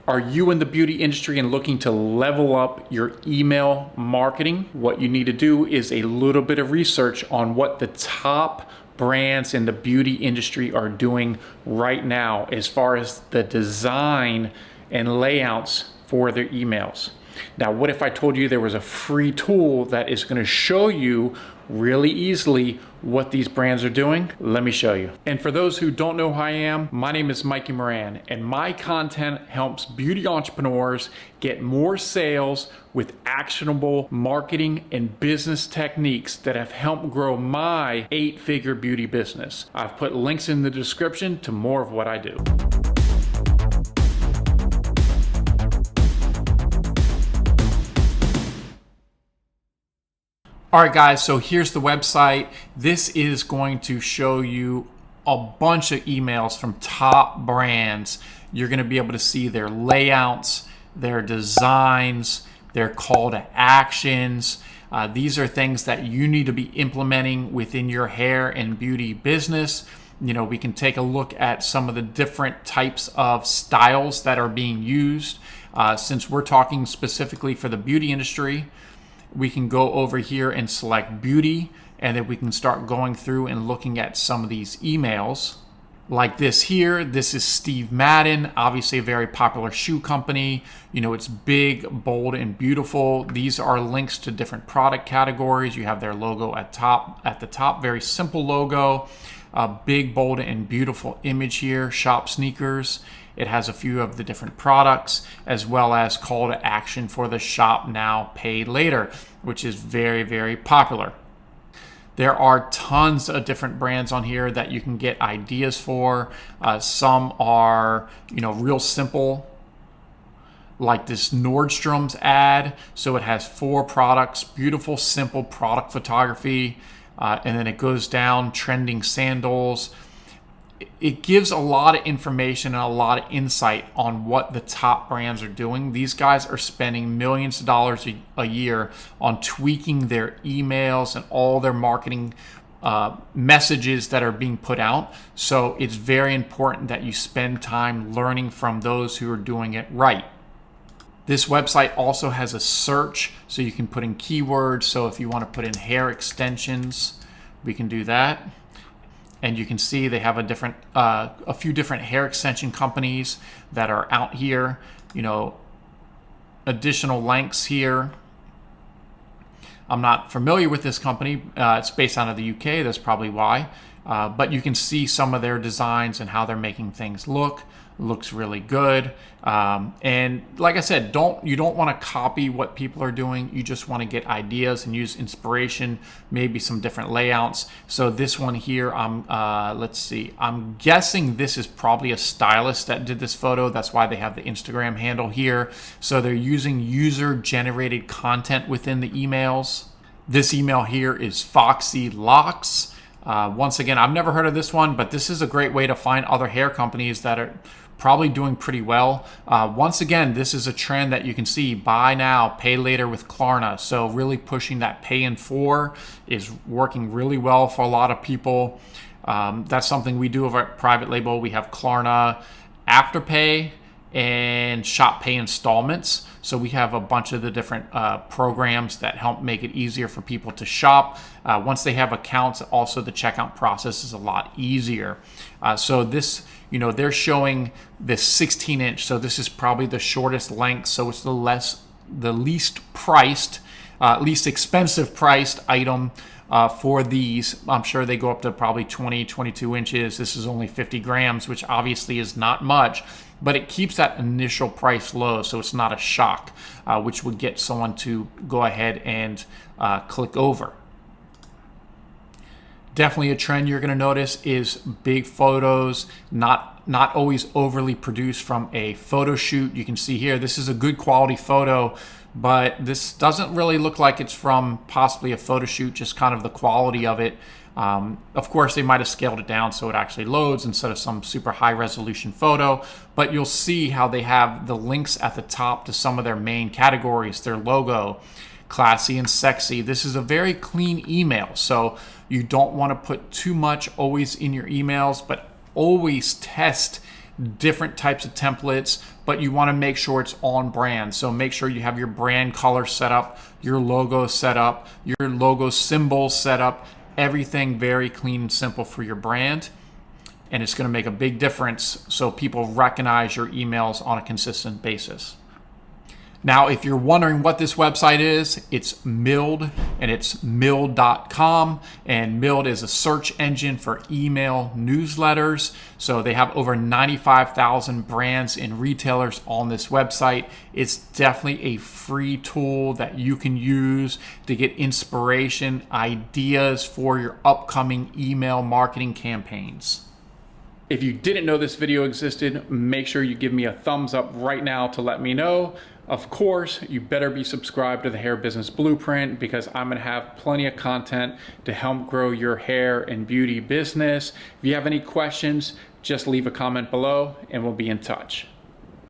Are you in the beauty industry and looking to level up your email marketing? What you need to do is a little bit of research on what the top brands in the beauty industry are doing right now as far as the design and layouts for their emails. Now, what if I told you there was a free tool that is going to show you really easily what these brands are doing? Let me show you. And for those who don't know who I am, my name is Mikey Moran, and my content helps beauty entrepreneurs get more sales with actionable marketing and business techniques that have helped grow my 8-figure beauty business. I've put links in the description to more of what I do. All right, guys, so here's the website. This is going to show you a bunch of emails from top brands. You're going to be able to see their layouts, their designs, their call to actions. These are things that you need to be implementing within your hair and beauty business. You know, we can take a look at some of the different types of styles that are being used. Since we're talking specifically for the beauty industry, we can go over here and select beauty, and then we can start going through and looking at some of these emails. Like this here, this is Steve Madden, obviously a very popular shoe company. You know, it's big, bold, and beautiful. These are links to different product categories. You have their logo at the top, very simple logo. Big, bold, and beautiful image here, shop sneakers. It has a few of the different products, as well as call to action for the shop now, pay later, which is very, very popular. There are tons of different brands on here that you can get ideas for. Some are, you know, real simple, like this Nordstrom's ad. So it has 4 products, beautiful, simple product photography. And then it goes down, trending sandals. It gives a lot of information and a lot of insight on what the top brands are doing. These guys are spending millions of dollars a year on tweaking their emails and all their marketing messages that are being put out. So it's very important that you spend time learning from those who are doing it right. This website also has a search, so you can put in keywords. So if you want to put in hair extensions, we can do that. And you can see they have a few different hair extension companies that are out here. You know, additional links here. I'm not familiar with this company. It's based out of the UK. That's probably why. But you can see some of their designs and how they're making things look. Looks really good. And like I said, you don't want to copy what people are doing. You just want to get ideas and use inspiration, maybe some different layouts. So this one here, let's see. I'm guessing this is probably a stylist that did this photo. That's why they have the Instagram handle here. So they're using user-generated content within the emails. This email here is Foxy Locks. Once again, I've never heard of this one, but this is a great way to find other hair companies that are probably doing pretty well. Once again, this is a trend that you can see, buy now, pay later with Klarna. So really pushing that pay in 4 is working really well for a lot of people. That's something we do over at Private Label. We have Klarna Afterpay and Shop Pay installments. So we have a bunch of the different programs that help make it easier for people to shop. Once they have accounts, also the checkout process is a lot easier. So this, you know, they're showing this 16-inch. So this is probably the shortest length. So it's the least expensive priced item for these. I'm sure they go up to probably 22 inches. This is only 50 grams, which obviously is not much, but it keeps that initial price low, so it's not a shock, which would get someone to go ahead and click over. Definitely a trend you're going to notice is big photos, not always overly produced from a photo shoot. You can see here, this is a good quality photo, but this doesn't really look like it's from possibly a photo shoot, just kind of the quality of it. Of course, they might have scaled it down so it actually loads instead of some super high resolution photo, but you'll see how they have the links at the top to some of their main categories, their logo, classy and sexy. This is a very clean email, so you don't want to put too much always in your emails, but always test different types of templates, but you want to make sure it's on brand. So make sure you have your brand color set up, your logo set up, your logo symbol set up, everything very clean and simple for your brand. And it's going to make a big difference so people recognize your emails on a consistent basis. Now, if you're wondering what this website is, it's Milled, and it's milled.com. And Milled is a search engine for email newsletters. So they have over 95,000 brands and retailers on this website. It's definitely a free tool that you can use to get inspiration, ideas for your upcoming email marketing campaigns. If you didn't know this video existed, make sure you give me a thumbs up right now to let me know. Of course, you better be subscribed to the Hair Business Blueprint, because I'm gonna have plenty of content to help grow your hair and beauty business. If you have any questions, just leave a comment below and we'll be in touch.